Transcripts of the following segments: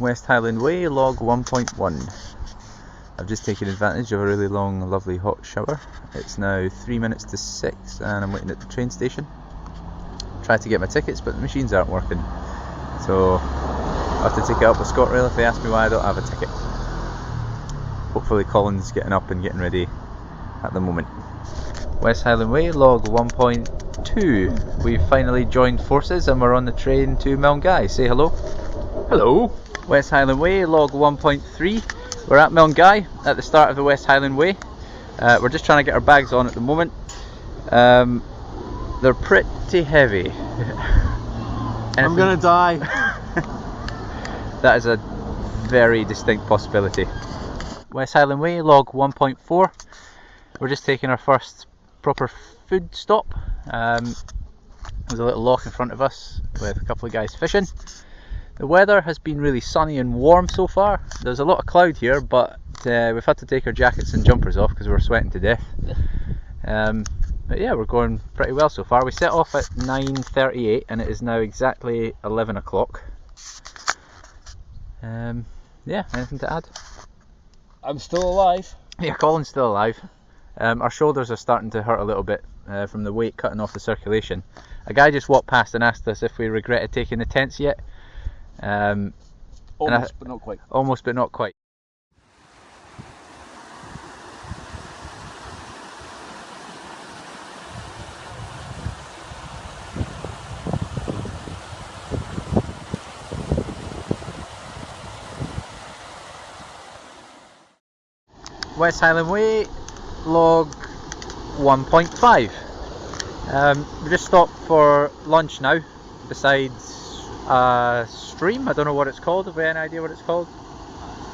West Highland Way, log 1.1. I've just taken advantage of a really long, lovely hot shower. It's now 3 minutes to 6 and I'm waiting at the train station. Tried to get my tickets but the machines aren't working. So I'll have to take it up with ScotRail if they ask me why I don't have a ticket. Hopefully Colin's getting up and getting ready at the moment. West Highland Way, log 1.2. We've finally joined forces and we're on the train to Milngavie. Say hello. Hello. West Highland Way, log 1.3. We're at Milngavie at the start of the West Highland Way. We're just trying to get our bags on at the moment. They're pretty heavy. I'm gonna die. That is a very distinct possibility. West Highland Way, log 1.4. We're just taking our first proper food stop. There's a little loch in front of us with a couple of guys fishing. The weather has been really sunny and warm so far. There's a lot of cloud here, but we've had to take our jackets and jumpers off because we're sweating to death. But yeah, we're going pretty well so far. We set off at 9:38 and it is now exactly 11 o'clock. Yeah, anything to add? I'm still alive. Yeah, Colin's still alive. Our shoulders are starting to hurt a little bit from the weight cutting off the circulation. A guy just walked past and asked us if we regretted taking the tents yet. Almost, but not quite. Almost, but not quite. West Highland Way, log 1.5. We just stopped for lunch now besides a stream. I don't know what it's called. Have we any idea what it's called?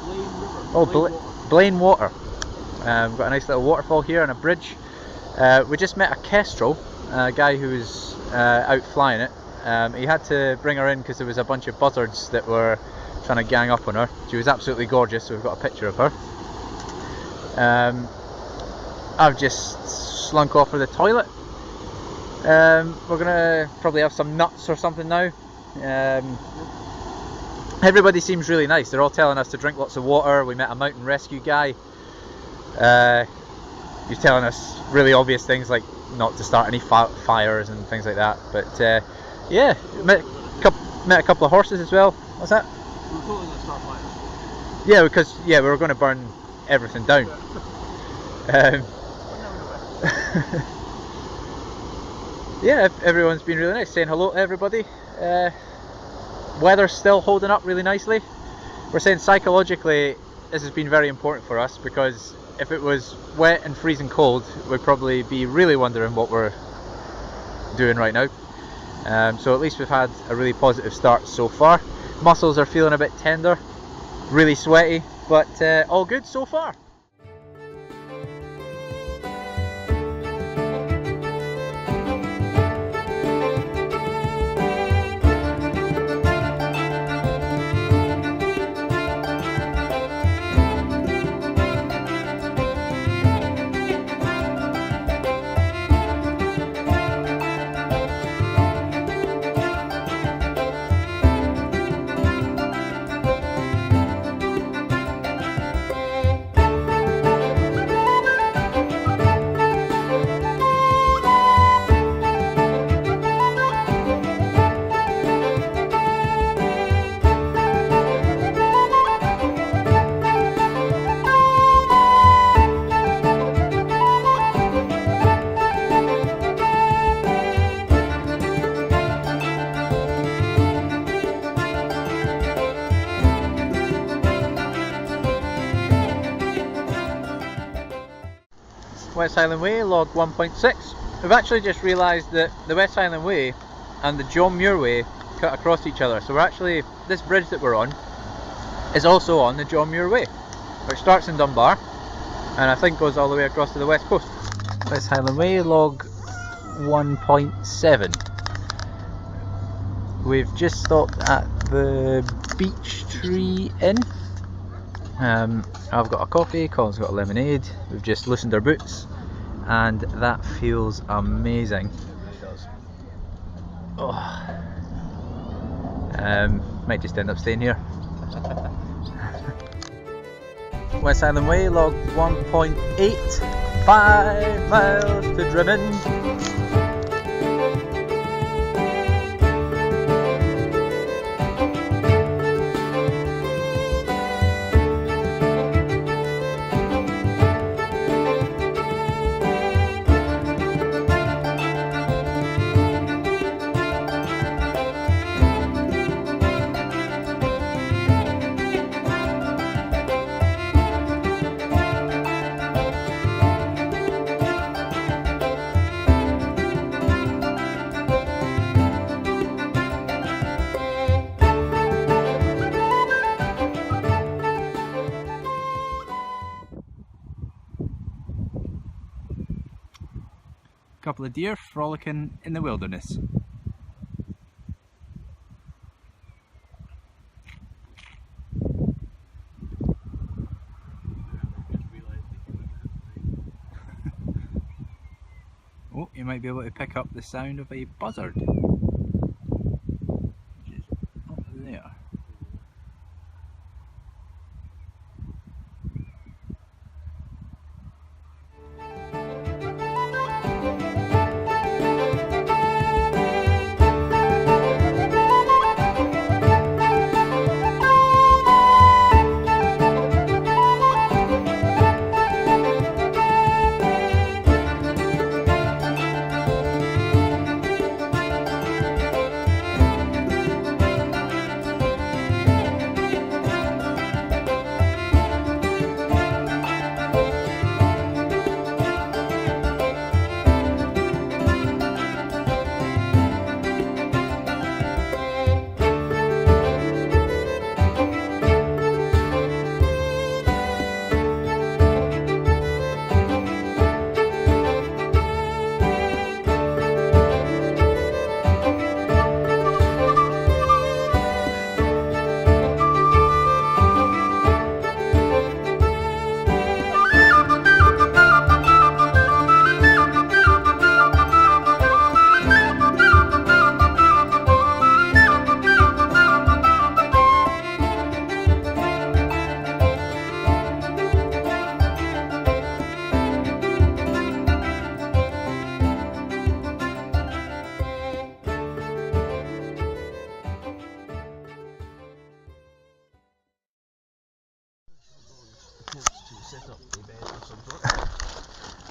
Blaine River. Oh, Blaine Water. We've got a nice little waterfall here and a bridge. We just met a kestrel, a guy who was out flying it. He had to bring her in because there was a bunch of buzzards that were trying to gang up on her. She was absolutely gorgeous, so we've got a picture of her. I've just slunk off for the toilet. We're gonna probably have some nuts or something now. Everybody seems really nice. They're all telling us to drink lots of water. We met a mountain rescue guy. He's telling us really obvious things like not to start any fires and things like that. But yeah, met a couple of horses as well. What's that? We were totally going to start fires. Yeah, because we were going to burn everything down. Yeah, everyone's been really nice, saying hello to everybody. Weather's still holding up really nicely. We're saying psychologically this has been very important for us because if it was wet and freezing cold we'd probably be really wondering what we're doing right now. So at least we've had a really positive start so far. Muscles are feeling a bit tender, really sweaty, but all good so far. West Highland Way, log 1.6. We've actually just realised that the West Highland Way and the John Muir Way cut across each other. So we're actually, this bridge that we're on is also on the John Muir Way, which starts in Dunbar and I think goes all the way across to the west coast. West Highland Way, log 1.7. We've just stopped at the Beech Tree Inn. I've got a coffee, Colin's got a lemonade. We've just loosened our boots and that feels amazing. It does. Oh. Might just end up staying here. West Highland Way, log 1.8, 5 miles to driven. Couple of deer frolicking in the wilderness. Oh, you might be able to pick up the sound of a buzzard, which is up there.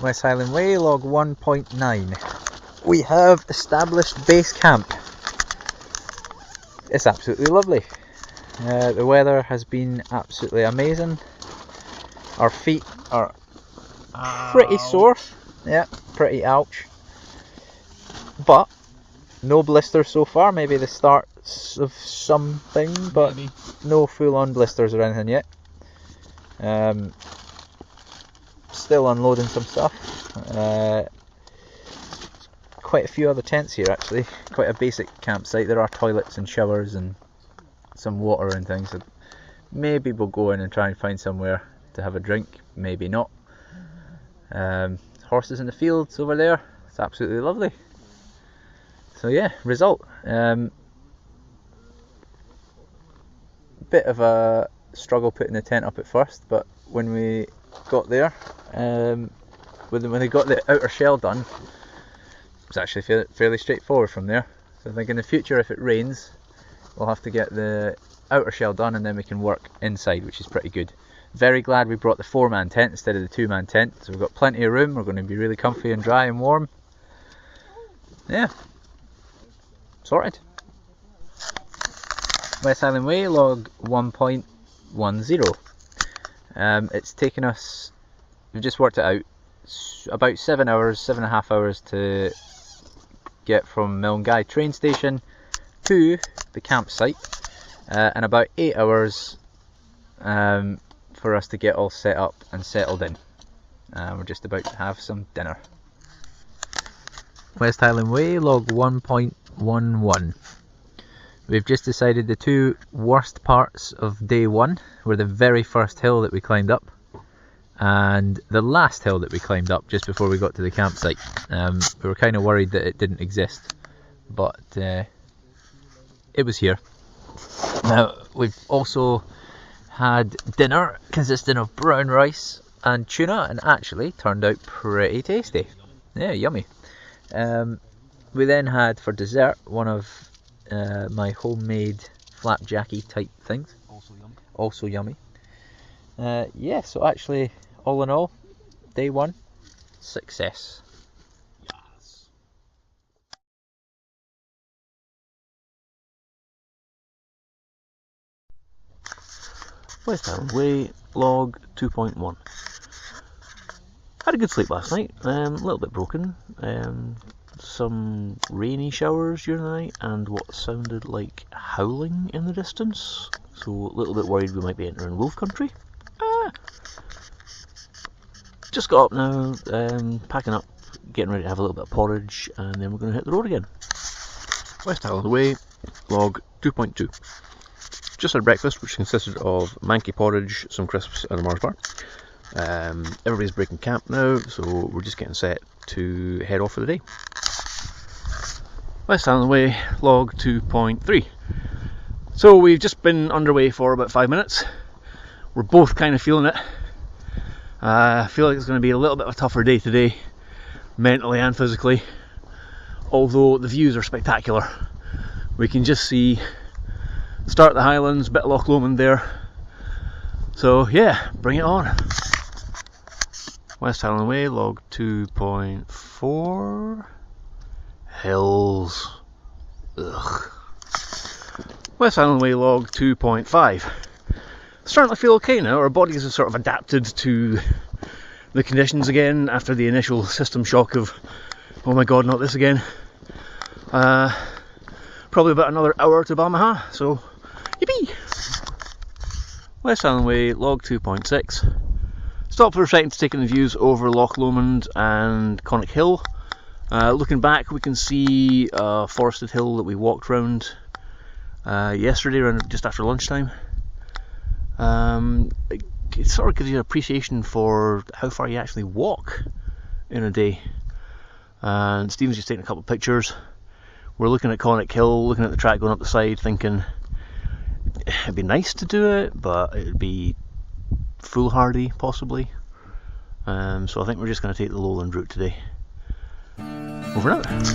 West Highland Way, log 1.9. We have established base camp. It's absolutely lovely. The weather has been absolutely amazing. Our feet are pretty sore. Yeah, pretty ouch. But no blisters so far. Maybe the start of something, but maybe. No full-on blisters or anything yet. Still unloading some stuff. Quite a few other tents here actually. Quite a basic campsite. There are toilets and showers and some water and things. So maybe we'll go in and try and find somewhere to have a drink. Maybe not. Horses in the fields over there. It's absolutely lovely. So yeah, result. Bit of a struggle putting the tent up at first, but when we got there, when they got the outer shell done, it was actually fairly straightforward from there. So I think in the future, if it rains, we'll have to get the outer shell done and then we can work inside, which is pretty good. Very glad we brought the 4-man tent instead of the 2-man tent, so we've got plenty of room. We're going to be really comfy and dry and warm. Yeah, sorted. West Highland Way, log 1.10. It's taken us, we've just worked it out, about 7 hours, 7.5 hours to get from Milngay train station to the campsite, and about 8 hours for us to get all set up and settled in. We're just about to have some dinner. West Highland Way, log 1.11. We've just decided the two worst parts of day one were the very first hill that we climbed up and the last hill that we climbed up just before we got to the campsite. We were kind of worried that it didn't exist, but it was here. Now, we've also had dinner consisting of brown rice and tuna, and actually turned out pretty tasty. Yeah, yummy. We then had for dessert one of my homemade flapjacky type things. Also yummy. Yeah, so actually, all in all, day one, success. Yes. West Highland Way, log 2.1. Had a good sleep last night, a little bit broken, some rainy showers during the night and what sounded like howling in the distance, so a little bit worried we might be entering wolf country. Just got up now, packing up, getting ready to have a little bit of porridge, and then we're going to hit the road again. West Highland Way, log 2.2. Just had breakfast, which consisted of manky porridge, some crisps and a Mars bar. Everybody's breaking camp now, so we're just getting set to head off for the day. West Highland Way, log 2.3. So we've just been underway for about 5 minutes. We're both kind of feeling it. I feel like it's going to be a little bit of a tougher day today, mentally and physically, although the views are spectacular. We can just see start of the Highlands, bit of Loch Lomond there, so yeah, bring it on. West Highland Way, log 2.4. Hills. Ugh. West Highland Way, log 2.5. Starting to feel okay now. Our bodies have sort of adapted to the conditions again after the initial system shock of, oh my god, not this again. Probably about another hour to Balmaha, so yippee! West Highland Way, log 2.6. Stopped for a second to take in the views over Loch Lomond and Conic Hill. Looking back, we can see a forested hill that we walked round yesterday, around just after lunchtime. It sort of gives you an appreciation for how far you actually walk in a day. And Stephen's just taking a couple of pictures. We're looking at Conic Hill, looking at the track going up the side, thinking it'd be nice to do it, but it'd be foolhardy possibly. So I think we're just going to take the lowland route today. Over and out.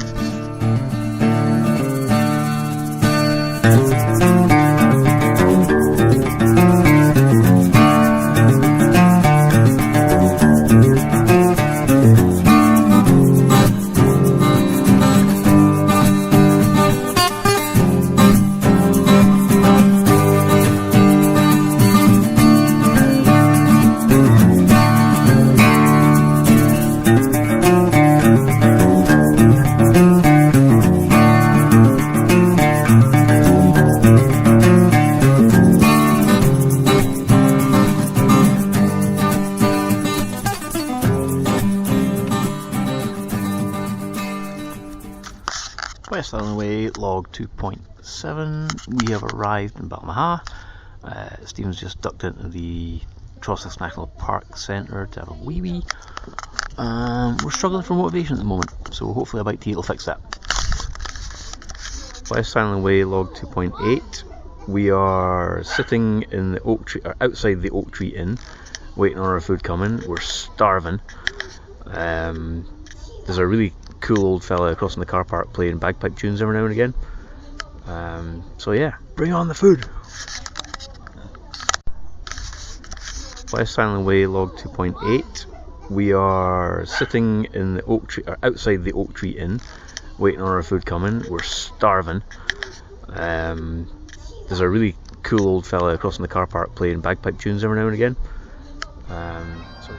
West Highland Way, log 2.7. We have arrived in Balmaha. Stephen's just ducked into the Trossachs National Park Centre to have a wee. We're struggling for motivation at the moment, so hopefully a bite to eat will fix that. West Highland Way, log 2.8. We are sitting in the oak tree, or outside the Oak Tree Inn, waiting on our food coming. We're starving. There's a really cool old fella across in the car park playing bagpipe tunes every now and again. So yeah, bring on the food. West Highland Way, log 2.8. We are sitting in the oak tree, or outside the Oak Tree Inn, waiting on our food coming. We're starving. There's a really cool old fella across in the car park playing bagpipe tunes every now and again. So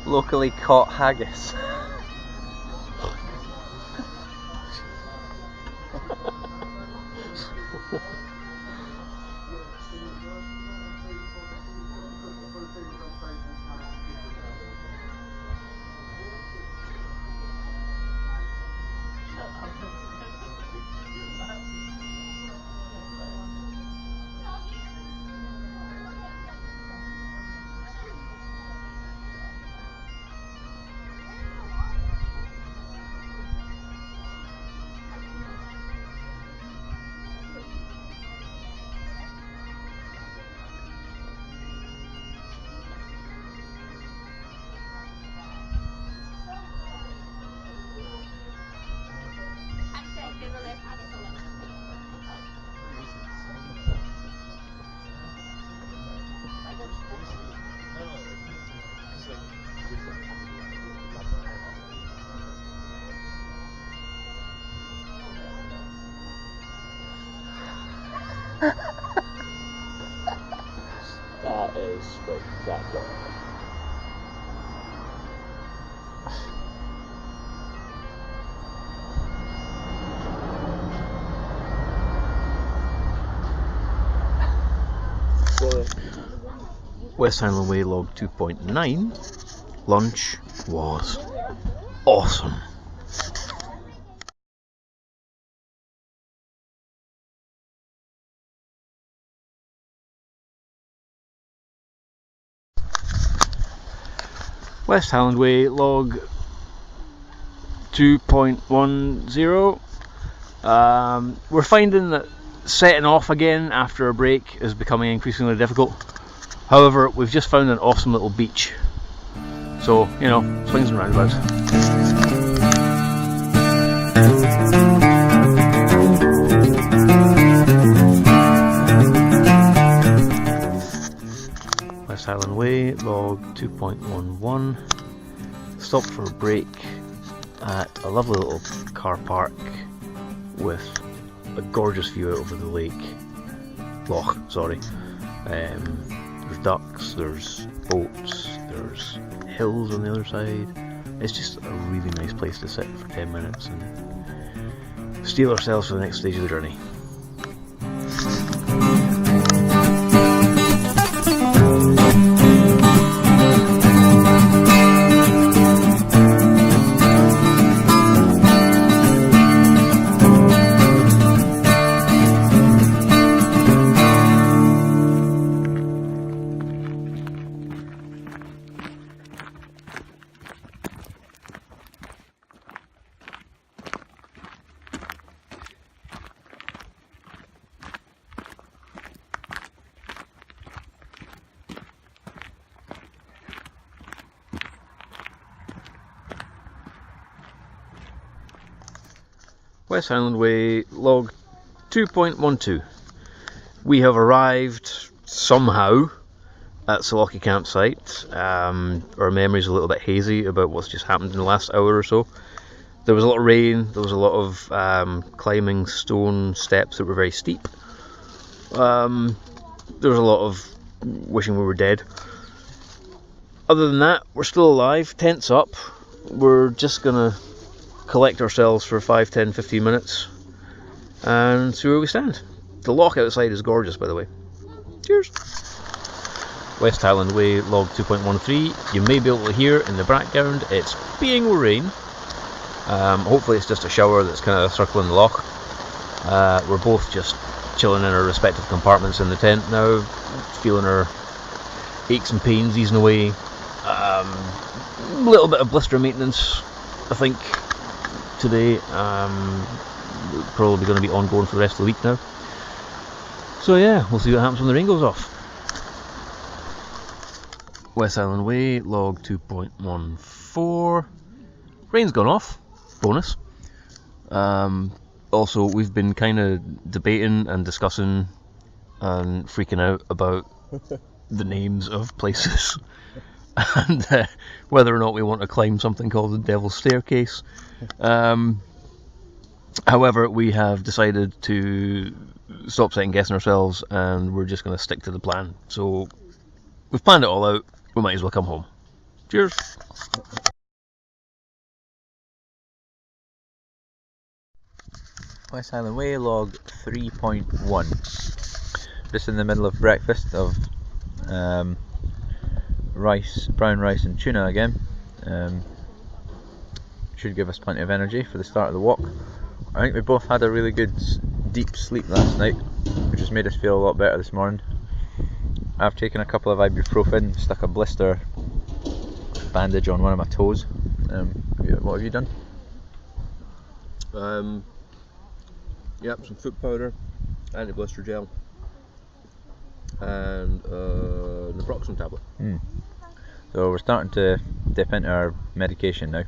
Locally caught haggis. That is spectacular. West Highland Way log 2.9. Lunch was awesome. West Highland Way log 2.10. We're finding that setting off again after a break is becoming increasingly difficult. However, we've just found an awesome little beach. So, you know, swings and roundabouts. West Highland Way, log 2.11. Stopped for a break at a lovely little car park with a gorgeous view out over the lake. Loch, sorry. There's ducks, there's boats, there's hills on the other side. It's just a really nice place to sit for 10 minutes and steel ourselves for the next stage of the journey. West Highland Way, log 2.12. We have arrived somehow at Salochy campsite. Our memory's a little bit hazy about what's just happened in the last hour or so. There was a lot of rain, there was a lot of climbing stone steps that were very steep. There was a lot of wishing we were dead. Other than that, we're still alive, tents up. We're just gonna collect ourselves for 5, 10, 15 minutes and see where we stand. The loch outside is gorgeous, by the way. Cheers! West Highland Way, log 2.13. You may be able to hear in the background it's being rain. Hopefully it's just a shower that's kind of circling the loch. We're both just chilling in our respective compartments in the tent now, feeling our aches and pains easing away. A little bit of blister maintenance, I think, today. Probably going to be ongoing for the rest of the week now. So yeah, we'll see what happens when the rain goes off. West Highland Way, log 2.14. Rain's gone off. Bonus. Also, we've been kind of debating and discussing and freaking out about the names of places and whether or not we want to climb something called the Devil's Staircase. However, we have decided to stop second guessing ourselves and we're just going to stick to the plan. So we've planned it all out, we might as well come home. Cheers. West Highland Way, log 3.1. Just in the middle of breakfast of rice, brown rice and tuna again. Should give us plenty of energy for the start of the walk. I think we both had a really good deep sleep last night, which has made us feel a lot better this morning. I've taken a couple of ibuprofen, stuck a blister bandage on one of my toes. What have you done? Yep, some foot powder, anti-blister gel, and naproxen tablet. So we're starting to dip into our medication now.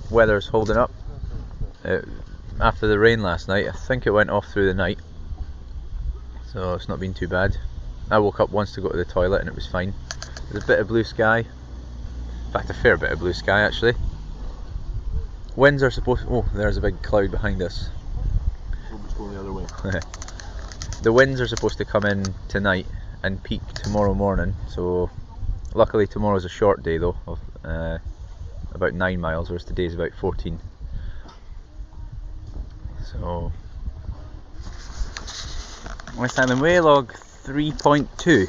Weather's holding up. After the rain last night, I think it went off through the night, so it's not been too bad. I woke up once to go to the toilet and it was fine. There's a bit of blue sky, in fact a fair bit of blue sky actually. Winds are supposed to, oh, there's a big cloud behind us. It's going the other way. The winds are supposed to come in tonight and peak tomorrow morning, so luckily tomorrow's a short day though, of about 9 miles, whereas today's about 14. So West Highland Way, log 3.2.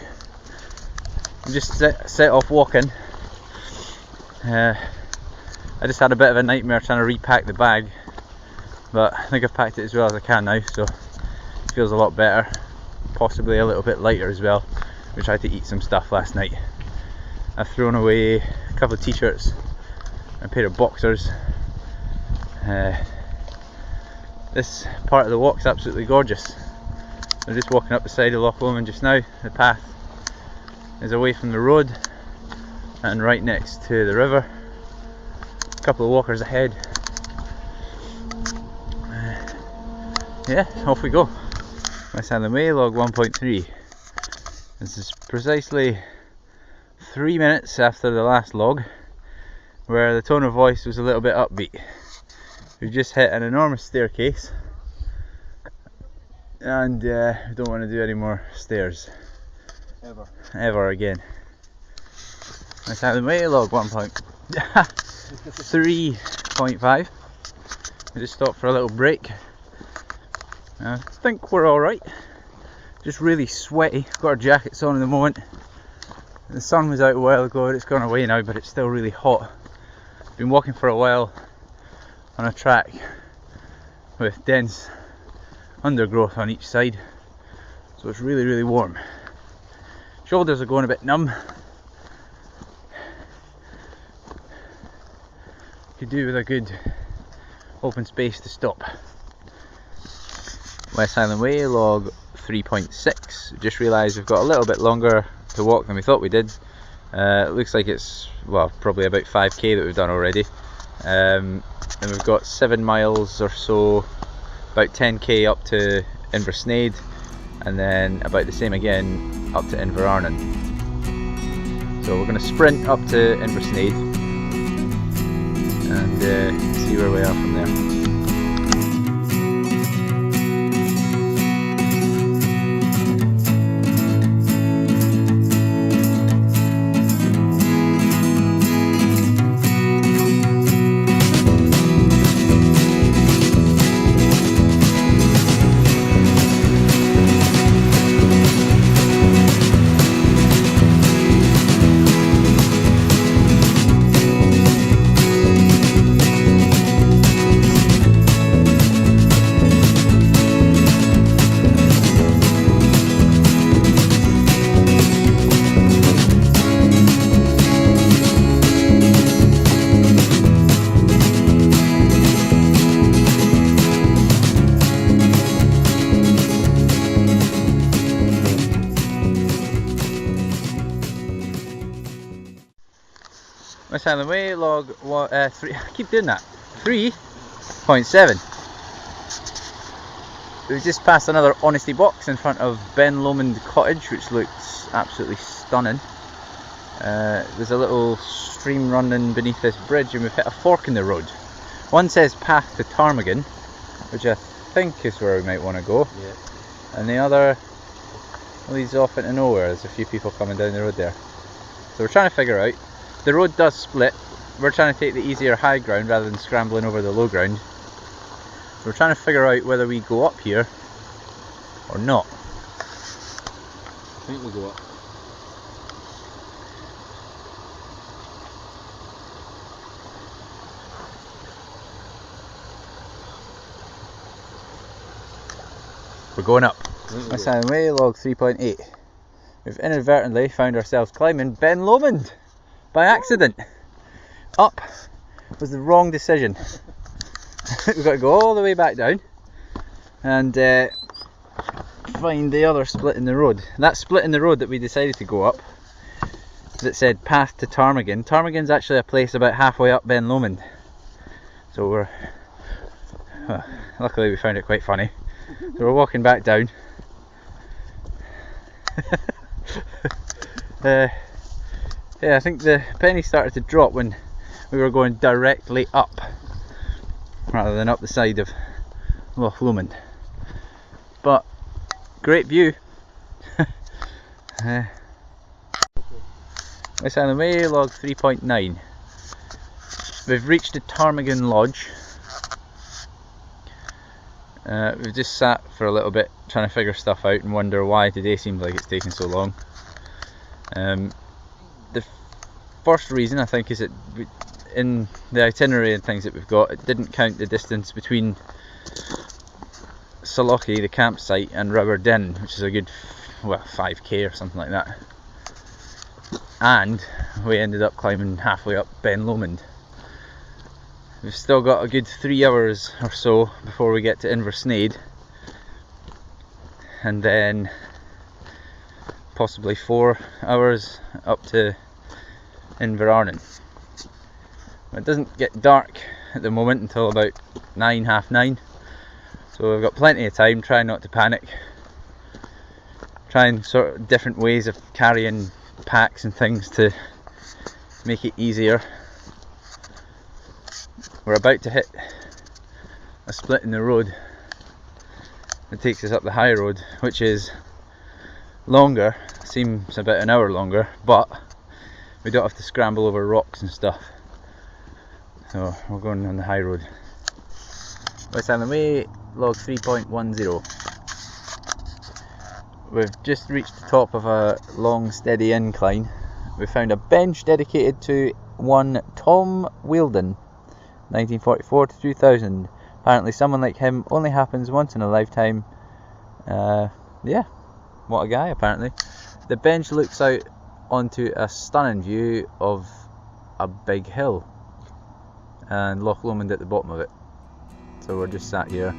We just set off walking. I just had a bit of a nightmare trying to repack the bag, but I think I've packed it as well as I can now, so it feels a lot better, possibly a little bit lighter as well. We tried to eat some stuff last night. I've thrown away a couple of t-shirts, a pair of boxers. This part of the walk's absolutely gorgeous. We're just walking up the side of Loch Lomond just now. The path is away from the road and right next to the river. A couple of walkers ahead. Yeah, off we go. West Highland Way, log 1.3. This is precisely 3 minutes after the last log, where the tone of voice was a little bit upbeat. We've just hit an enormous staircase and we don't want to do any more stairs ever again. West Highland Way, log 3.5. We just stopped for a little break. I think we're alright. Just really sweaty. Got our jackets on at the moment. The sun was out a while ago, it's gone away now, but it's still really hot. Been walking for a while on a track with dense undergrowth on each side, so it's really warm. Shoulders are going a bit numb. Could do with a good open space to stop. West Highland Way, log 3.6. Just realised we've got a little bit longer to walk than we thought we did. It looks like it's, well, probably about 5k that we've done already. And we've got 7 miles or so, about 10k up to Inversnaid, and then about the same again up to Inverarnon. So we're going to sprint up to Inversnaid and see where we are from there. West Highland Way, log 3. I keep doing that. 3.7. We've just passed another honesty box in front of Ben Lomond Cottage, which looks absolutely stunning. There's a little stream running beneath this bridge, and we've hit a fork in the road. One says path to Ptarmigan, which I think is where we might want to go. Yeah. And the other leads off into nowhere. There's a few people coming down the road there. So we're trying to figure out, the road does split, we're trying to take the easier high ground rather than scrambling over the low ground. So we're trying to figure out whether we go up here or not. I think we'll go up. We're going up. West Highland Way, log 3.8. We've inadvertently found ourselves climbing Ben Lomond by accident. Up was the wrong decision. We've got to go all the way back down and find the other split in the road. That split in the road that we decided to go up, that said path to Ptarmigan. Ptarmigan's actually a place about halfway up Ben Lomond. So we're, well, luckily we found it quite funny. So we're walking back down. Yeah, I think the penny started to drop when we were going directly up rather than up the side of Loch Lomond. But great view. West Highland Way, log 3.9. We've reached the Ptarmigan Lodge. We've just sat for a little bit trying to figure stuff out and wonder why today seems like it's taking so long. The first reason I think is that in the itinerary and things that we've got, it didn't count the distance between Saloki, the campsite, and Rowerdin, which is a good, well, 5k or something like that. And we ended up climbing halfway up Ben Lomond. We've still got a good 3 hours or so before we get to Inversnaid, and then possibly 4 hours up to Inverarnon. It doesn't get dark at the moment until about 9, half 9, so we've got plenty of time. Try not to panic, trying sort of different ways of carrying packs and things to make it easier. We're about to hit a split in the road that takes us up the high road, which is longer, seems about an hour longer, but we don't have to scramble over rocks and stuff. So we're going on the high road. West Highland Way, log 3.10. We've just reached the top of a long steady incline. We found a bench dedicated to one Tom Weldon, 1944 to 2000. Apparently someone like him only happens once in a lifetime. Yeah, what a guy apparently. The bench looks out onto a stunning view of a big hill and Loch Lomond at the bottom of it. So we're just sat here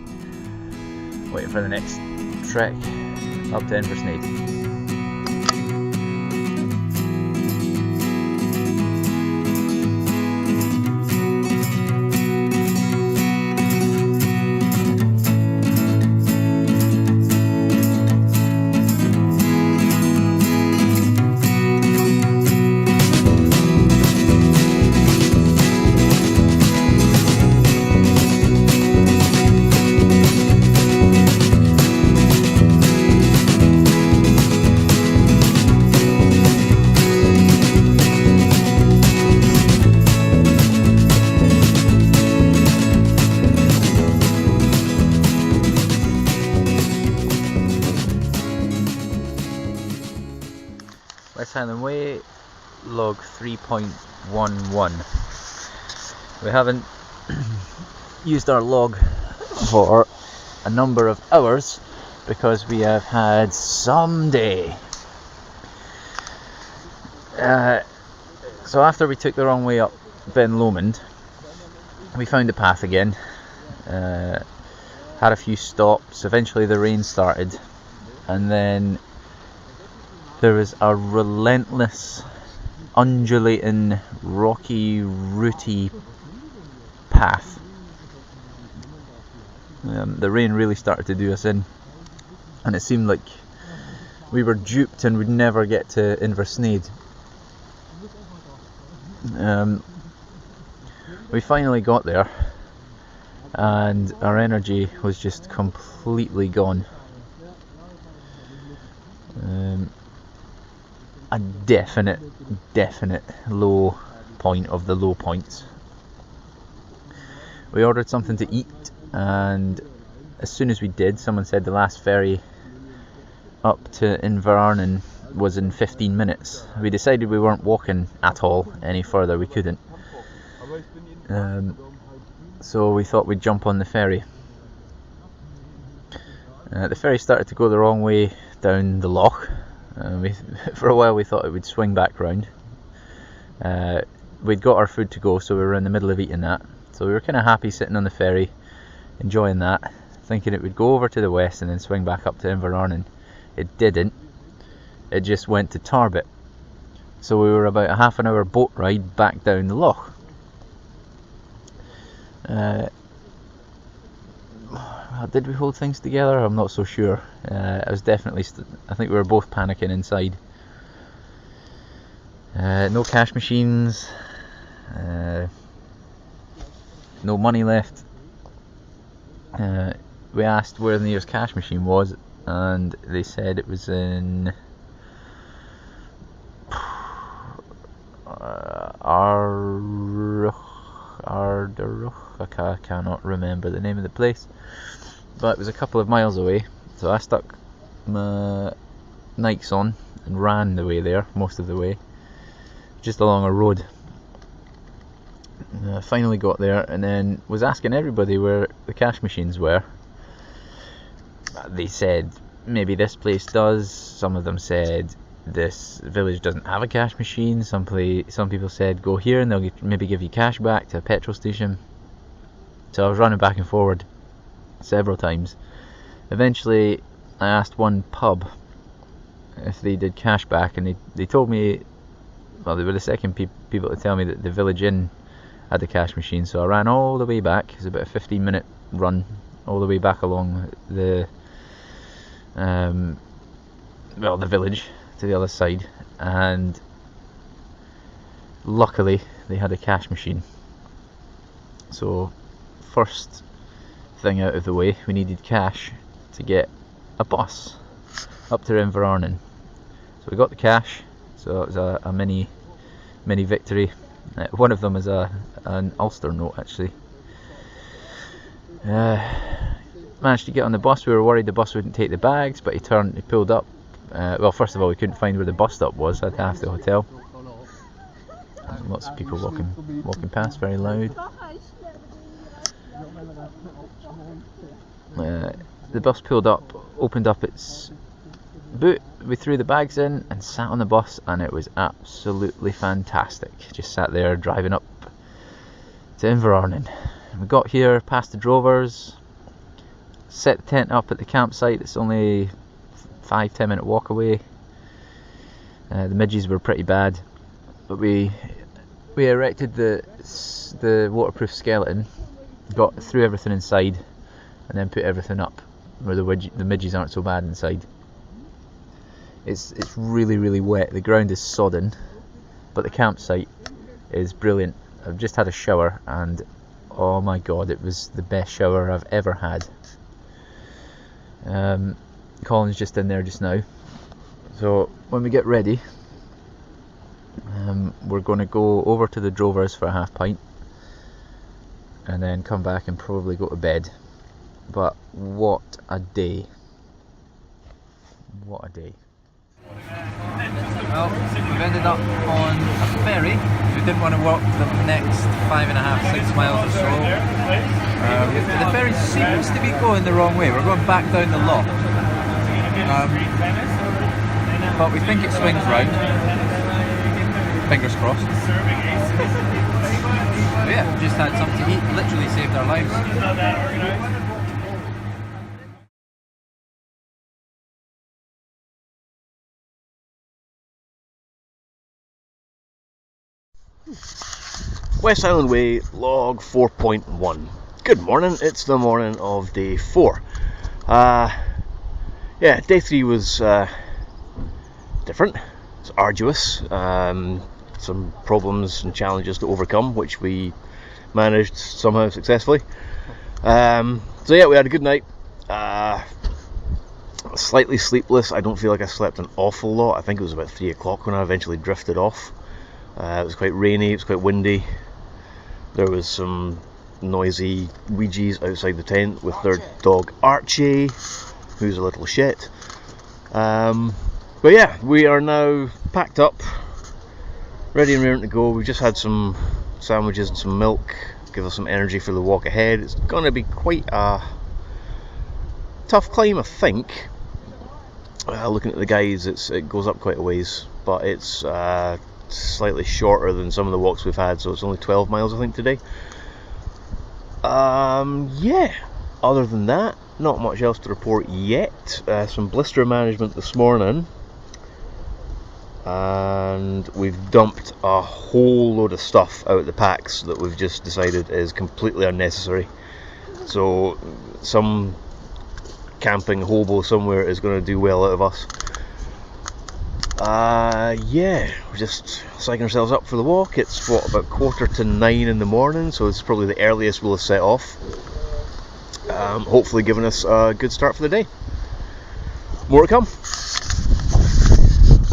waiting for the next trek up to Inversnaid. West Highland Way, log 3.11. We haven't used our log for a number of hours because we have had some day. So after we took the wrong way up Ben Lomond, we found the path again, had a few stops, eventually the rain started, and then there was a relentless, undulating, rocky, rooty path. The rain really started to do us in, and it seemed like we were duped and we'd never get to Inversnaid. We finally got there, and our energy was just completely gone. a definite low point of the low points. We ordered something to eat, and as soon as we did, someone said the last ferry up to Inverarnon was in 15 minutes. We decided we weren't walking at all any further, we couldn't. So we thought we'd jump on the ferry. The ferry started to go the wrong way down the loch. For a while we thought it would swing back round. We'd got our food to go, so we were in the middle of eating that. So we were kind of happy sitting on the ferry, enjoying that, thinking it would go over to the west and then swing back up to Inverarnon. It didn't. It just went to Tarbet. So we were about a half an hour boat ride back down the loch. Did we hold things together? I'm not so sure. I was definitely, I think we were both panicking inside. No cash machines, no money left. We asked where the nearest cash machine was, and they said it was in Arderuch. I cannot remember the name of the place, but it was a couple of miles away. So I stuck my Nikes on and ran the way there, most of the way, just along a road. Finally got there, and then was asking everybody where the cash machines were. They said maybe this place does. Some of them said this village doesn't have a cash machine. Some people said go here and they'll maybe give you cash back to a petrol station. So I was running back and forward several times. Eventually I asked one pub if they did cash back, and they told me, well, they were the second people to tell me that the village inn had the cash machine. So I ran all the way back. It was about a 15-minute run all the way back along the the village to the other side, and luckily they had a cash machine. So first thing out of the way, we needed cash to get a bus up to Inverarnon. So we got the cash, so it was a mini victory. One of them is an Ulster note, actually. Managed to get on the bus. We were worried the bus wouldn't take the bags, but he pulled up. Well, first of all, we couldn't find where the bus stop was, so I had to ask the hotel. Lots of people walking past, very loud. The bus pulled up, opened up its boot, we threw the bags in and sat on the bus, and it was absolutely fantastic. Just sat there driving up to Inverarnon. We got here past the drovers, set the tent up at the campsite. It's only 5-10 minute walk away. The midges were pretty bad, but we erected the waterproof skeleton, got threw everything inside, and then put everything up where the midges aren't so bad inside. It's really wet. The ground is sodden, but the campsite is brilliant. I've just had a shower, and oh my god, it was the best shower I've ever had. Colin's just in there just now. So when we get ready, we're going to go over to the drovers for a half pint, and then come back and probably go to bed. But what a day. What a day. Well, we've ended up on a ferry. We didn't want to walk the next 5.5-6 miles or so. The ferry seems to be going the wrong way. We're going back down the loch. But we think it swings round. Fingers crossed. But yeah, we just had something to eat. Literally saved our lives. West Highland Way, log 4.1. Good morning, it's the morning of day 4. Yeah, day 3 was different. It's arduous. Some problems and challenges to overcome, which we managed somehow successfully. So yeah, we had a good night. Slightly sleepless. I don't feel like I slept an awful lot. I think it was about 3 o'clock when I eventually drifted off. It was quite rainy, it was quite windy. There was some noisy Ouija's outside the tent with their dog Archie, who's a little shit. But yeah, we are now packed up, ready and raring to go. We've just had some sandwiches and some milk, give us some energy for the walk ahead. It's going to be quite a tough climb, I think. Looking at the guides, it goes up quite a ways, but it's slightly shorter than some of the walks we've had, so it's only 12 miles I think today. Yeah, other than that, not much else to report yet. Some blister management this morning, and we've dumped a whole load of stuff out the packs that we've just decided is completely unnecessary. So some camping hobo somewhere is going to do well out of us. Yeah, we're just psyching ourselves up for the walk. It's what, about 8:45 in the morning, so it's probably the earliest we'll have set off. Hopefully giving us a good start for the day. More to come.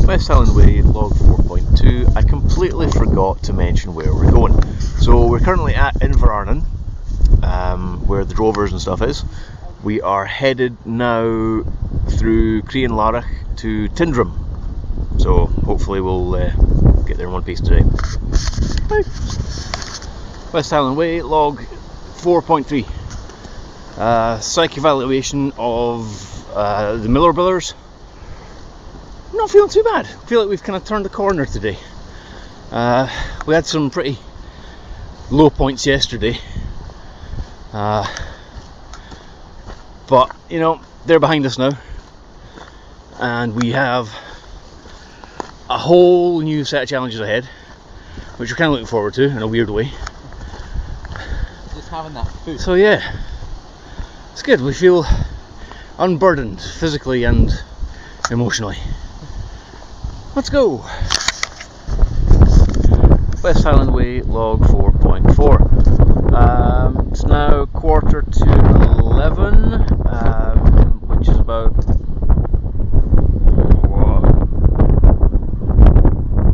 West Highland Way, log 4.2. I completely forgot to mention where we're going. So we're currently at Inverarnon, where the drovers and stuff is. We are headed now through Crianlarich to Tindrum. So hopefully we'll get there in one piece today. Bye. West Highland Way, log 4.3. Psych evaluation of the Miller brothers. Not feeling too bad. I feel like we've kind of turned the corner today. We had some pretty low points yesterday. But, you know, they're behind us now. And we have a whole new set of challenges ahead, which we're kind of looking forward to in a weird way. Just having that food. So yeah, it's good. We feel unburdened physically and emotionally. Let's go. West Highland Way, log 4.4. It's now 11:15, which is about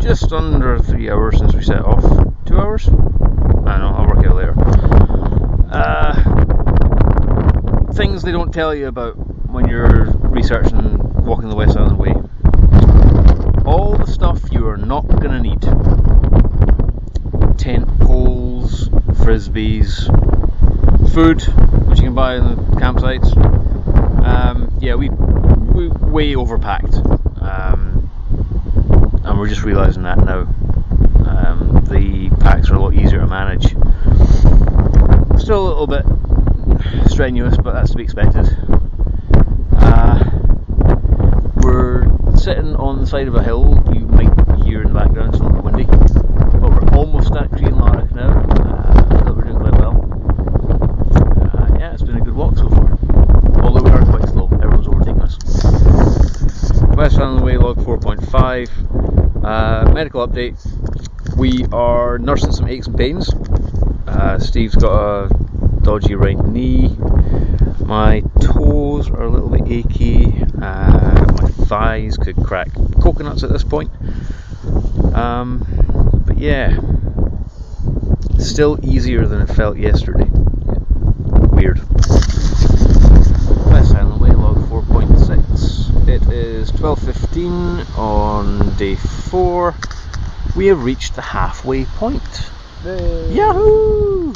just under 3 hours since we set off. 2 hours? I don't know, I'll work it out later. Things they don't tell you about when you're researching walking the West Highland Way. All the stuff you are not going to need. Tent poles, frisbees, food, which you can buy in the campsites. Yeah, we way overpacked. And we're just realising that now. The packs are a lot easier to manage. Still a little bit strenuous, but that's to be expected. We're sitting on the side of a hill. You might hear in the background it's a little bit windy, but we're almost at Crianlarich now. I feel like we're doing quite well. Yeah, it's been a good walk so far, although we are quite slow. Everyone's overtaking us. West Highland Way, log 4.5. Medical update. We are nursing some aches and pains. Steve's got a dodgy right knee. My toes are a little bit achy. My thighs could crack coconuts at this point. But yeah, still easier than it felt yesterday. Weird. West Highland Way, log 4.6. It is 12:15 on day 4. We have reached the halfway point. Yay. Yahoo!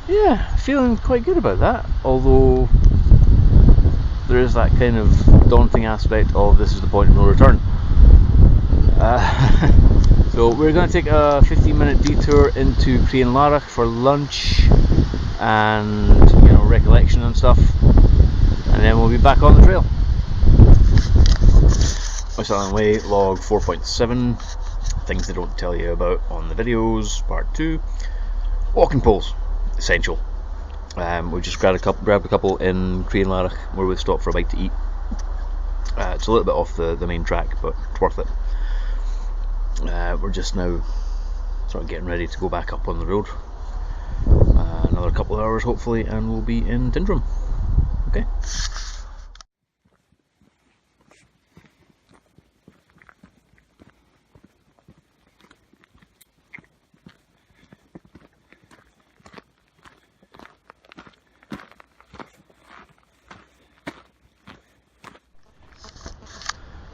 Yeah, feeling quite good about that, although there is that kind of daunting aspect of this is the point of no return. So we're going to take a 15-minute detour into Crianlarich for lunch and, you know, recollection and stuff, and then we'll be back on the trail. West Highland Way, log 4.7. Things they don't tell you about on the videos, part 2. Walking poles, essential. We just grabbed a couple in Crianlarich where we stopped for a bite to eat. It's a little bit off the main track, but it's worth it. We're just now sort of getting ready to go back up on the road. Another couple of hours hopefully, and we'll be in Tindrum. Okay.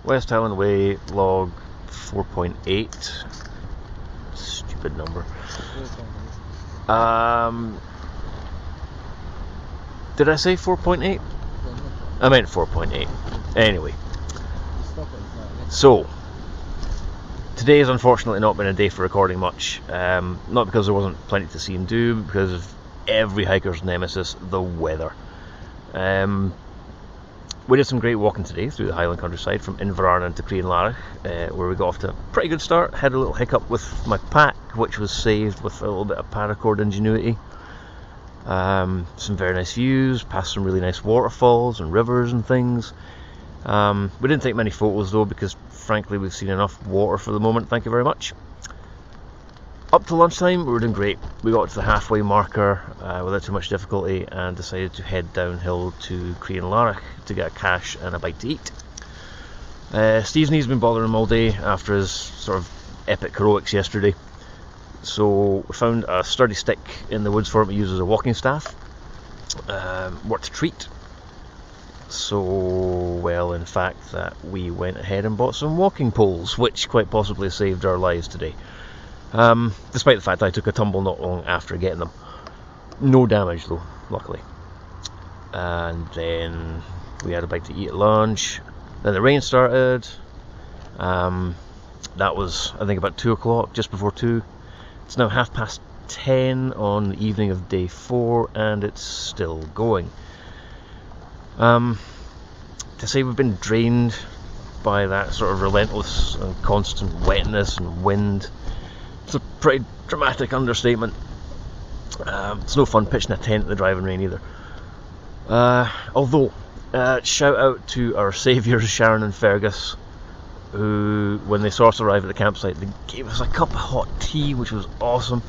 West Highland Way, log 4.8. Stupid number. Did I say 4.8? I meant 4.8. Anyway. So, today has unfortunately not been a day for recording much. Not because there wasn't plenty to see and do, but because of every hiker's nemesis, the weather. We did some great walking today through the Highland countryside from Inverarnon to Crianlarich, where we got off to a pretty good start. Had a little hiccup with my pack, which was saved with a little bit of paracord ingenuity. Some very nice views, past some really nice waterfalls and rivers and things. We didn't take many photos though, because frankly we've seen enough water for the moment, thank you very much. Up to lunchtime we were doing great. We got to the halfway marker without too much difficulty and decided to head downhill to Crianlarich to get a cache and a bite to eat. Steve's knee's been bothering him all day after his sort of epic heroics yesterday, so we found a sturdy stick in the woods for him to use as a walking staff. Worked a treat. So well in fact that we went ahead and bought some walking poles, which quite possibly saved our lives today. Despite the fact I took a tumble not long after getting them. No damage though, luckily. And then we had a bite to eat at lunch. Then the rain started. That was I think about 2 o'clock, just before 2. It's now 10:30 on the evening of day 4 and it's still going. To say we've been drained by that sort of relentless and constant wetness and wind, it's a pretty dramatic understatement. It's no fun pitching a tent in the driving rain either. Although, shout out to our saviours Sharon and Fergus, who, when they saw us arrive at the campsite, they gave us a cup of hot tea, which was awesome.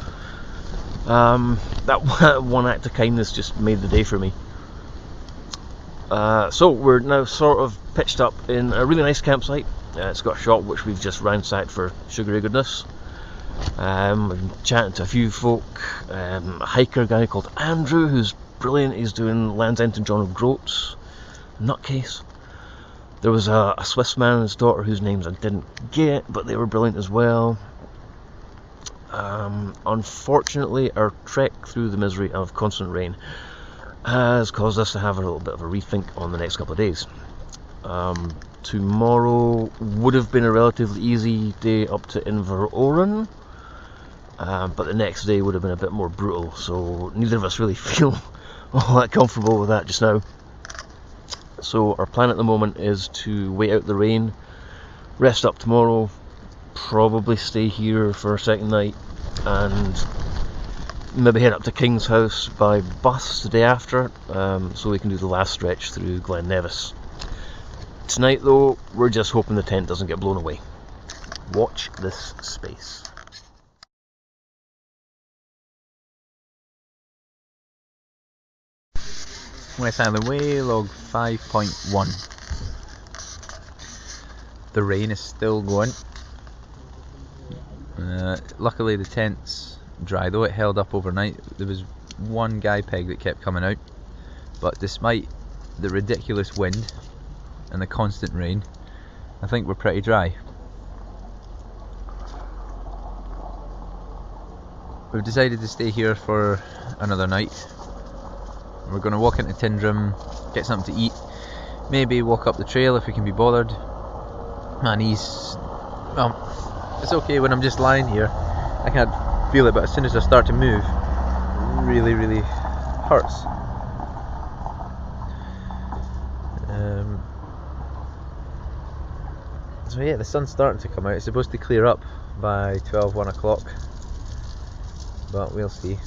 That one act of kindness just made the day for me. So we're now sort of pitched up in a really nice campsite. It's got a shop which we've just ransacked for sugary goodness. I've been chatting to a few folk, a hiker guy called Andrew who's brilliant. He's doing Land's End and John of Groats, nutcase. There was a Swiss man and his daughter whose names I didn't get, but they were brilliant as well. Unfortunately our trek through the misery of constant rain has caused us to have a little bit of a rethink on the next couple of days. Tomorrow would have been a relatively easy day up to Inverarnon, but the next day would have been a bit more brutal, so neither of us really feel all that comfortable with that just now. So our plan at the moment is to wait out the rain, rest up tomorrow, probably stay here for a second night, and maybe head up to King's House by bus the day after, so we can do the last stretch through Glen Nevis. Tonight though, we're just hoping the tent doesn't get blown away. Watch this space. West Highland Way, log 5.1. The rain is still going. Luckily the tent's dry though, it held up overnight. There was one guy peg that kept coming out, but despite the ridiculous wind and the constant rain, I think we're pretty dry. We've decided to stay here for another night. We're going to walk into Tindrum, get something to eat, maybe walk up the trail if we can be bothered. My knees, well, it's okay when I'm just lying here, I can't feel it, but as soon as I start to move, it really hurts. So yeah, the sun's starting to come out. It's supposed to clear up by 1 o'clock, but we'll see.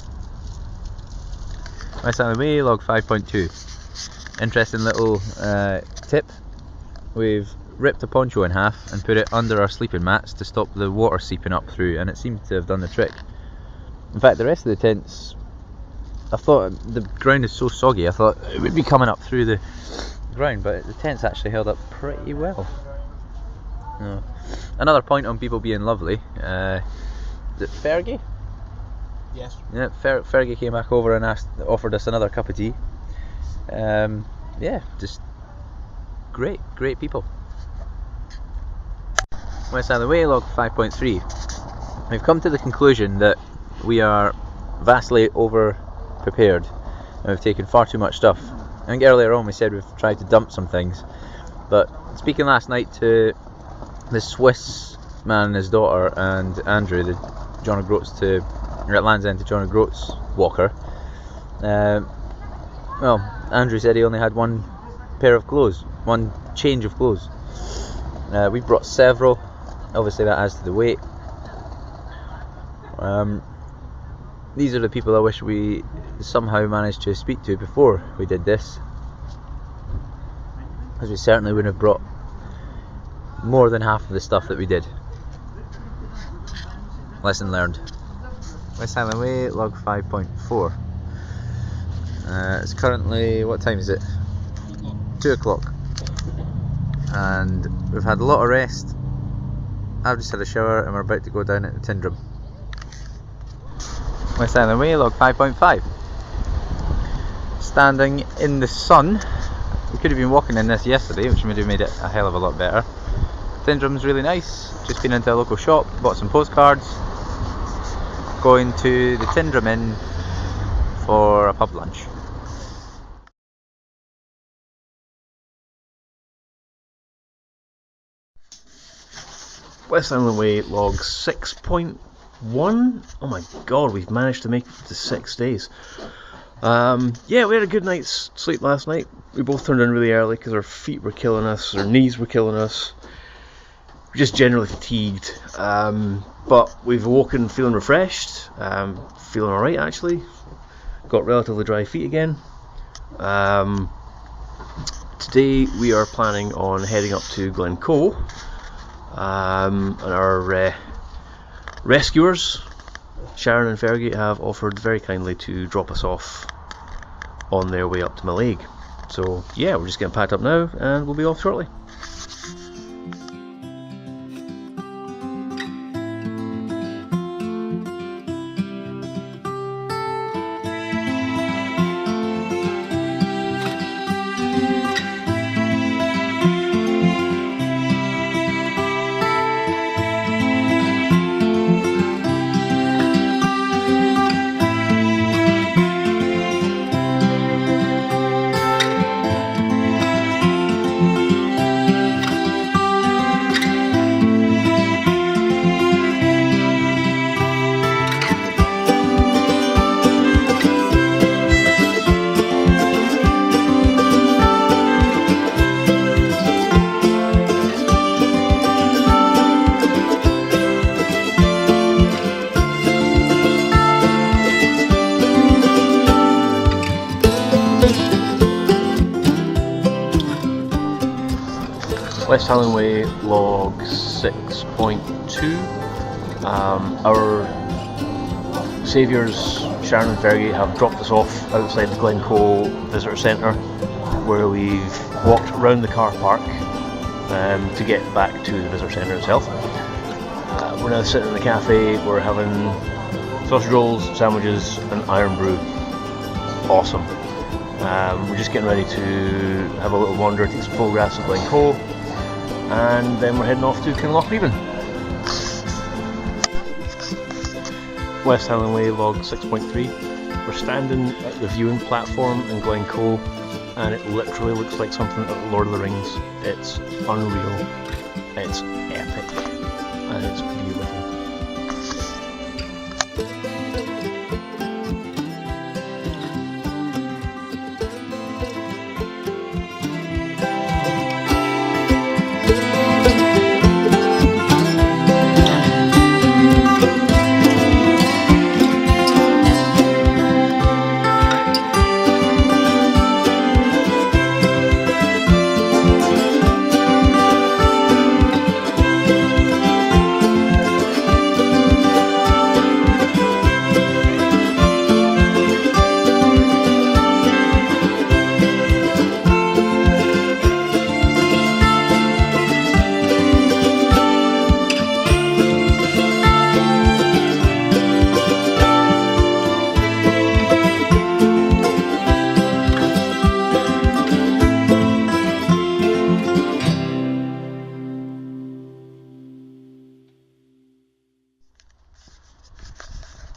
West Highland Way, log 5.2. Interesting little tip. We've ripped a poncho in half and put it under our sleeping mats to stop the water seeping up through, and it seemed to have done the trick. In fact, the rest of the tent's I thought the ground is so soggy, I thought it would be coming up through the ground, but the tent's actually held up pretty well. Another point on people being lovely, is it Fergie? Yes. Yeah, Fergie came back over and offered us another cup of tea. Yeah, just great people. West Highland Way, log 5.3. We've come to the conclusion that we are vastly over prepared and we've taken far too much stuff. I think earlier on we said we've tried to dump some things, but speaking last night to the Swiss man and his daughter and Andrew, the John O'Groats to Land's End to John O'Groats walker, well, Andrew said he only had one pair of clothes, one change of clothes. We brought several, obviously that adds to the weight. These are the people I wish we somehow managed to speak to before we did this, because we certainly wouldn't have brought more than half of the stuff that we did. Lesson learned. West Highland Way, log 5.4. It's currently, what time is it? 2 o'clock. And we've had a lot of rest. I've just had a shower and we're about to go down at the Tindrum. West Highland Way, log 5.5. Standing in the sun. We could have been walking in this yesterday, which would have made it a hell of a lot better. Tindrum's really nice. Just been into a local shop, bought some postcards. Going to the Tindrum Inn for a pub lunch. West Highland Way, log 6.1. Oh my god, we've managed to make it to 6 days. Yeah, we had a good night's sleep last night. We both turned in really early because our feet were killing us, our knees were killing us. We're just generally fatigued. But we've awoken feeling refreshed, feeling alright actually. Got relatively dry feet again. Today we are planning on heading up to Glencoe. And our rescuers, Sharon and Fergie, have offered very kindly to drop us off on their way up to Mallaig. So yeah, we're just getting packed up now and we'll be off shortly. West Highland Way, log 6.2. Our saviours, Sharon and Fergie, have dropped us off outside the Glencoe Visitor Centre, where we've walked around the car park to get back to the Visitor Centre itself. We're now sitting in the cafe, we're having sausage rolls, sandwiches and iron brew. Awesome. We're just getting ready to have a little wander, take some photographs of Glencoe, and then we're heading off to Kinlochleven. West Highland Way, log 6.3. We're standing at the viewing platform in Glencoe, and it literally looks like something out of Lord of the Rings. It's unreal, it's epic, and it's beautiful.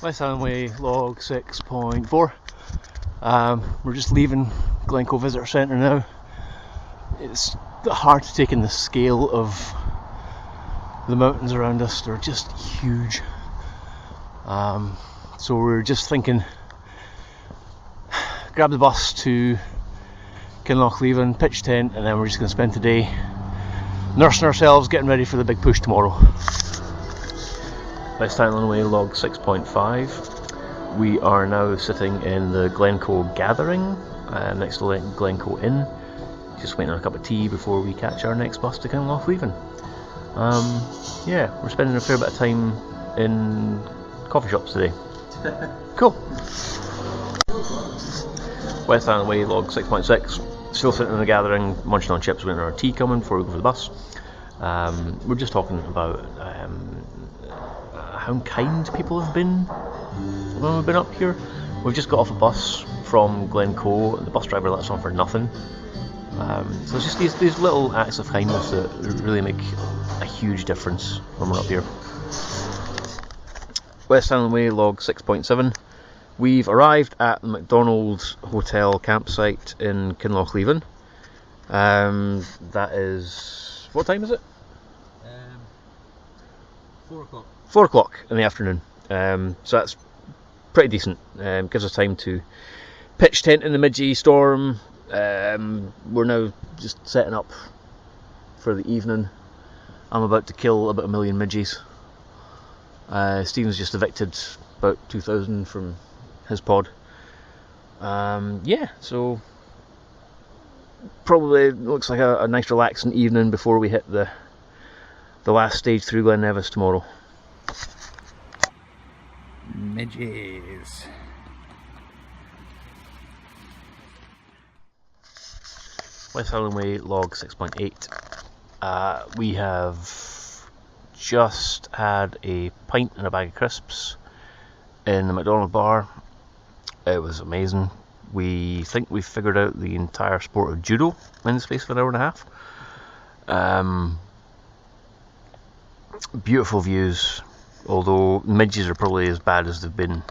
West Highland Way, log 6.4. We're just leaving Glencoe Visitor Centre now. It's hard to take in the scale of the mountains around us. They're just huge. So we're just thinking, grab the bus to Kinlochleven, pitch tent, and then we're just going to spend the day nursing ourselves, getting ready for the big push tomorrow. West Highland Way, log 6.5. We are now sitting in the Glencoe Gathering next to Glencoe Inn, just waiting on a cup of tea before we catch our next bus to Kinlochleven. Yeah, we're spending a fair bit of time in coffee shops today. Cool. West Highland Way, log 6.6. Still sitting in the Gathering, munching on chips, waiting on our tea coming before we go for the bus. We're just talking about how kind people have been when we've been up here. We've just got off a bus from Glencoe. The bus driver let us on for nothing. So it's just these little acts of kindness that really make a huge difference when we're up here. West Highland Way, log 6.7. We've arrived at the McDonald's Hotel campsite in Kinlochleven. That is... what time is it? 4 o'clock. 4 o'clock in the afternoon. So that's pretty decent. Gives us time to pitch tent in the Midgey storm. We're now just setting up for the evening. I'm about to kill about 1 million midgies. Stephen's just evicted about 2,000 from his pod. Yeah, so probably looks like a nice relaxing evening before we hit the last stage through Glen Nevis tomorrow. Midges. West Highland Way, log 6.8. We have just had a pint and a bag of crisps in the McDonald's bar. It was amazing. We think we've figured out the entire sport of judo in the space of an hour and a half. Beautiful views, although midges are probably as bad as they've been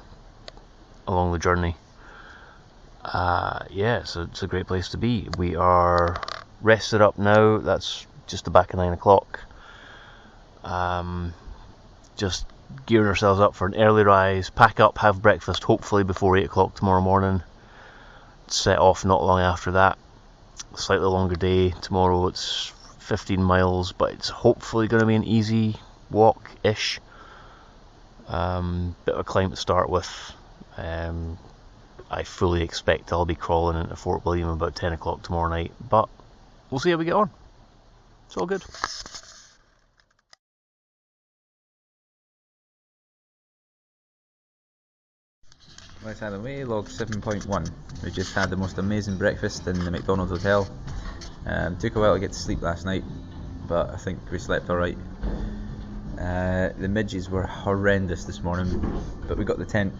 along the journey. Yeah, it's a great place to be. We are rested up now. That's just the back of 9 o'clock. Just gearing ourselves up for an early rise, pack up, have breakfast hopefully before 8 o'clock tomorrow morning, set off not long after that. Slightly longer day tomorrow. It's 15 miles, but it's hopefully going to be an easy walk-ish. Bit of a climb to start with. I fully expect I'll be crawling into Fort William about 10 o'clock tomorrow night, but we'll see how we get on. It's all good. West Highland Way, log 7.1. We just had the most amazing breakfast in the McDonald's hotel. Took a while to get to sleep last night, but I think we slept alright. The midges were horrendous this morning, but we got the tent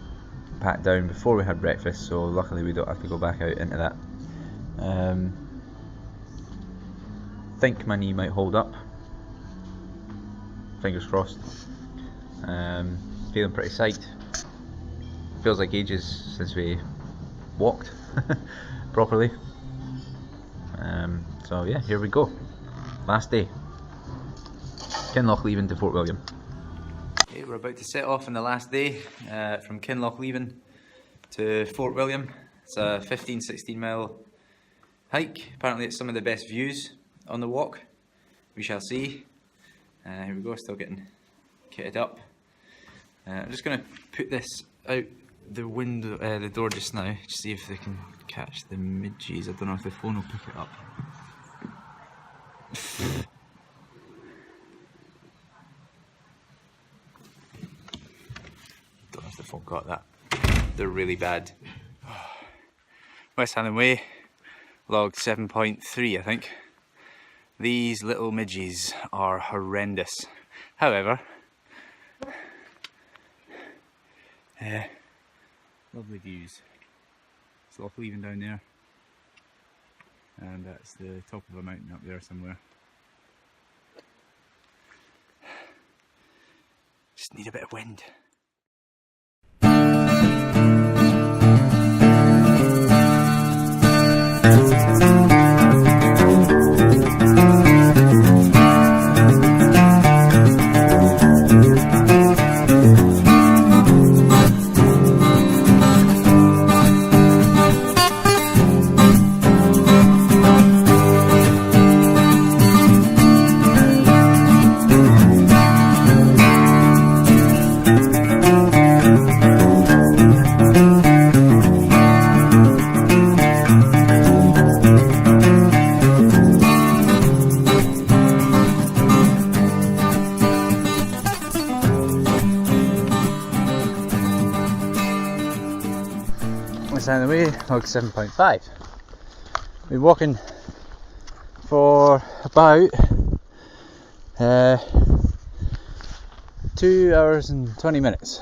packed down before we had breakfast, so luckily we don't have to go back out into that. Think my knee might hold up. Fingers crossed. Feeling pretty psyched. Feels like ages since we walked properly. So yeah, here we go. Last day. Kinlochleven to Fort William. Okay, we're about to set off on the last day from Kinlochleven to Fort William. It's a 15-16 mile hike. Apparently it's some of the best views on the walk. We shall see. Here we go, still getting kitted up. I'm just going to put this out the window, the door just now, to see if they can catch the midges. I don't know if the phone will pick it up. Don't know if the phone got that. They're really bad. West Highland Way, log 7.3 I think. These little midges are horrendous. However, lovely views. It's Lochleven down there, and that's the top of a mountain up there somewhere. Just need a bit of wind. West Highland Way, log 7.5. Been walking for about 2 hours and 20 minutes.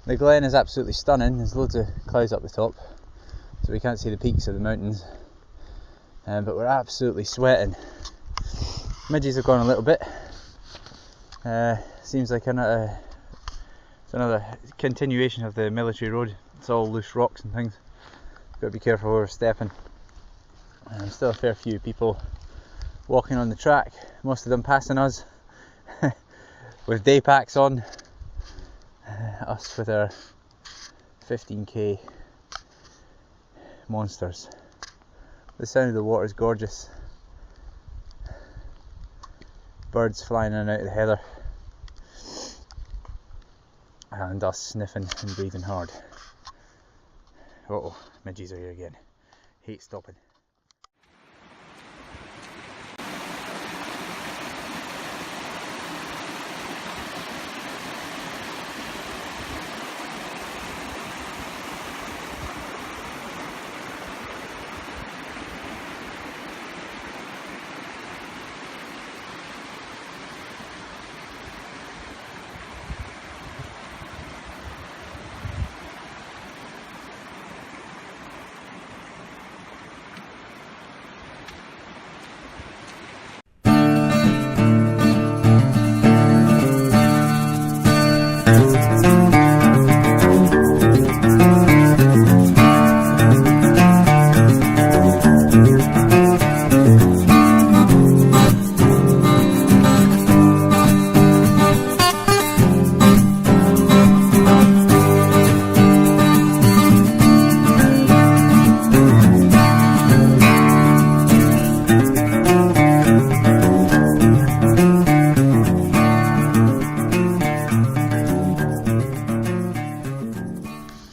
The glen is absolutely stunning. There's loads of clouds up the top, so we can't see the peaks of the mountains, but we're absolutely sweating. Midges have gone a little bit. Seems like it's another continuation of the military road. It's all loose rocks and things. Got to be careful where we're stepping. Still a fair few people walking on the track, most of them passing us with day packs on. Us with our 15k monsters. The sound of the water is gorgeous. Birds flying in and out of the heather, and us sniffing and breathing hard. Uh-oh, midges are here again. Hate stopping.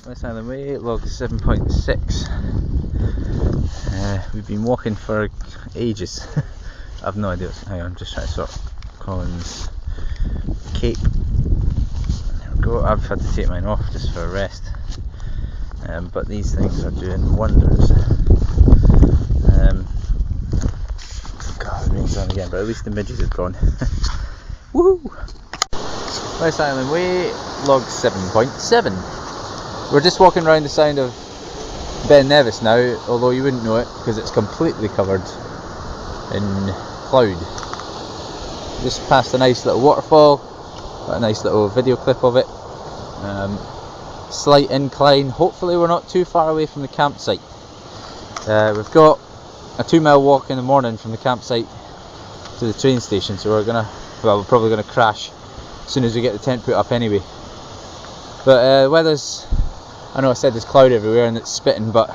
West Highland Way, log 7.6. We've been walking for ages. I've no idea. Hang on, I'm just trying to sort Colin's cape. There we go. I've had to take mine off just for a rest. But these things are doing wonders. God, the rain's on again, but at least the midges have gone. Woohoo! West Highland Way, log 7.7. We're just walking around the sound of Ben Nevis now, although you wouldn't know it because it's completely covered in cloud. Just past a nice little waterfall, got a nice little video clip of it. Slight incline, hopefully we're not too far away from the campsite. We've got a 2-mile walk in the morning from the campsite to the train station, so we're probably going to crash as soon as we get the tent put up anyway. But weather's, I know I said there's cloud everywhere and it's spitting, but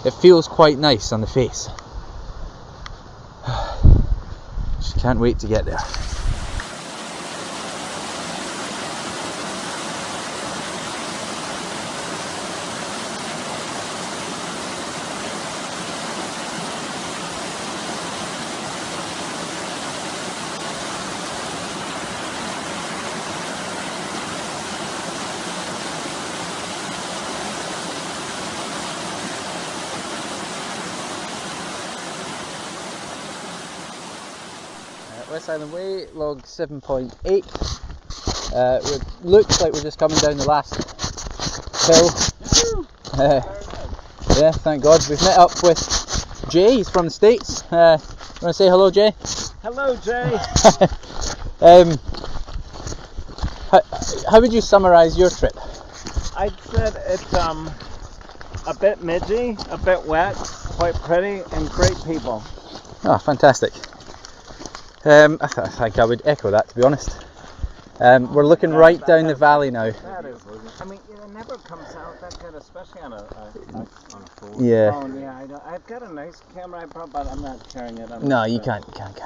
it feels quite nice on the face. Just can't wait to get there. West Highland Way, log 7.8. Looks like we're just coming down the last hill. Yeah, thank God. We've met up with Jay, he's from the States. You want to say hello, Jay? Hello, Jay. How would you summarise your trip? I'd said it's a bit midgy, a bit wet, quite pretty, and great people. Oh, fantastic. I think I would echo that, to be honest. We're looking right down the valley now. That is, I mean, it never comes out that good, especially on a phone. Yeah. I've got a nice camera, but I'm not carrying it. No, you can't carry it.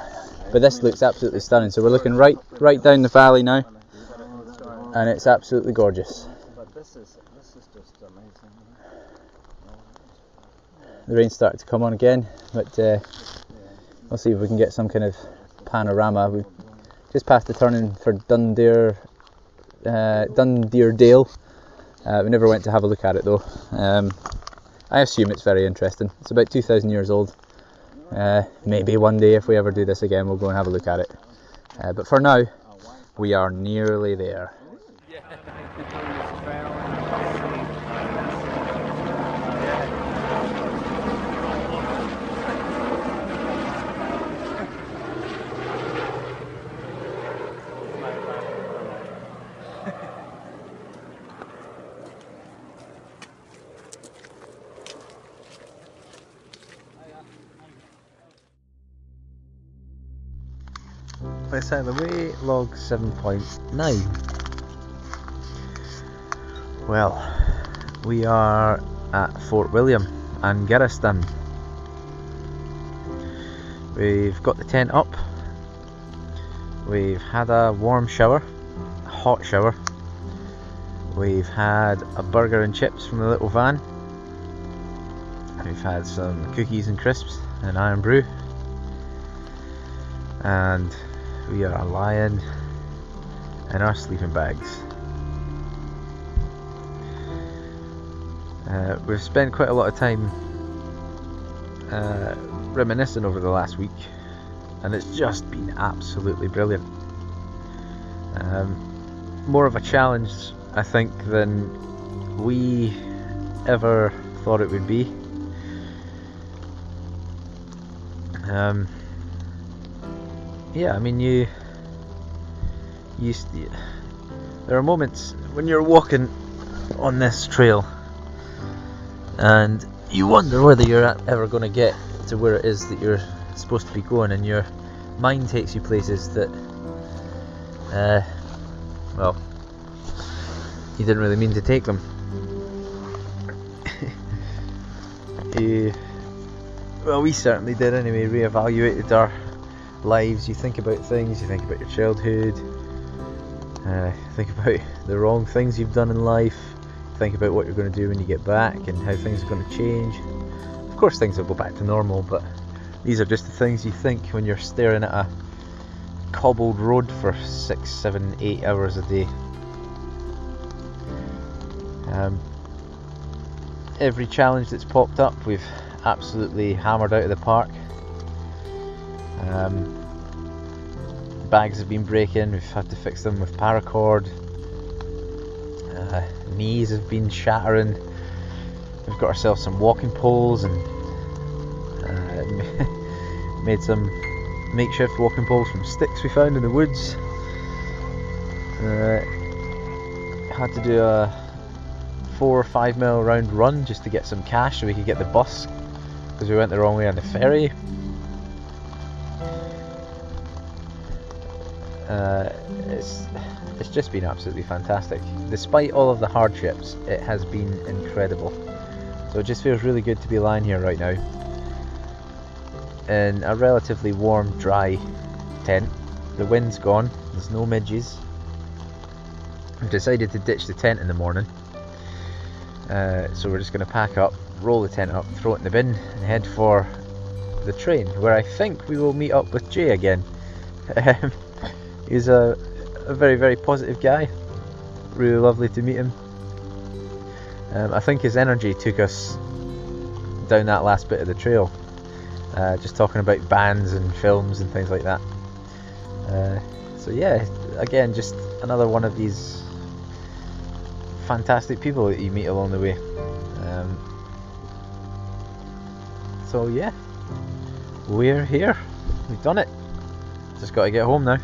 But this looks absolutely stunning. So we're looking right down the valley now, and it's absolutely gorgeous. But this is just amazing. The rain's started to come on again, but we'll see if we can get some kind of panorama. We've just passed the turning for Dundeerdale. We never went to have a look at it though. I assume it's very interesting. It's about 2,000 years old. Maybe one day if we ever do this again we'll go and have a look at it. But for now, we are nearly there. West Highland Way, log 7.9. Well, we are at Fort William and Garristan. We've got the tent up. We've had a warm shower, a hot shower. We've had a burger and chips from the little van. We've had some cookies and crisps and iron brew. And we are lying in our sleeping bags. We've spent quite a lot of time reminiscing over the last week, and it's just been absolutely brilliant. More of a challenge, I think, than we ever thought it would be. Yeah, I mean, there are moments when you're walking on this trail and you wonder whether you're ever going to get to where it is that you're supposed to be going, and your mind takes you places that, well, you didn't really mean to take them. Well, we certainly did anyway. Reevaluated our lives. You think about things, you think about your childhood, think about the wrong things you've done in life, think about what you're going to do when you get back and how things are going to change. Of course things will go back to normal, but these are just the things you think when you're staring at a cobbled road for 6, 7, 8 hours a day. Every challenge that's popped up we've absolutely hammered out of the park. Bags have been breaking, we've had to fix them with paracord. Knees have been shattering. We've got ourselves some walking poles and made some makeshift walking poles from sticks we found in the woods. Had to do a 4 or 5 mile round run just to get some cash so we could get the bus, because we went the wrong way on the ferry. It's just been absolutely fantastic. Despite all of the hardships, it has been incredible. So it just feels really good to be lying here right now in a relatively warm, dry tent. The wind's gone, there's no midges. I've decided to ditch the tent in the morning, so we're just going to pack up, roll the tent up, throw it in the bin and head for the train, where I think we will meet up with Jay again. He's a very, very positive guy. Really lovely to meet him. I think his energy took us down that last bit of the trail, just talking about bands and films and things like that. So yeah, again, just another one of these fantastic people that you meet along the way. So yeah, we're here. We've done it. Just got to get home now.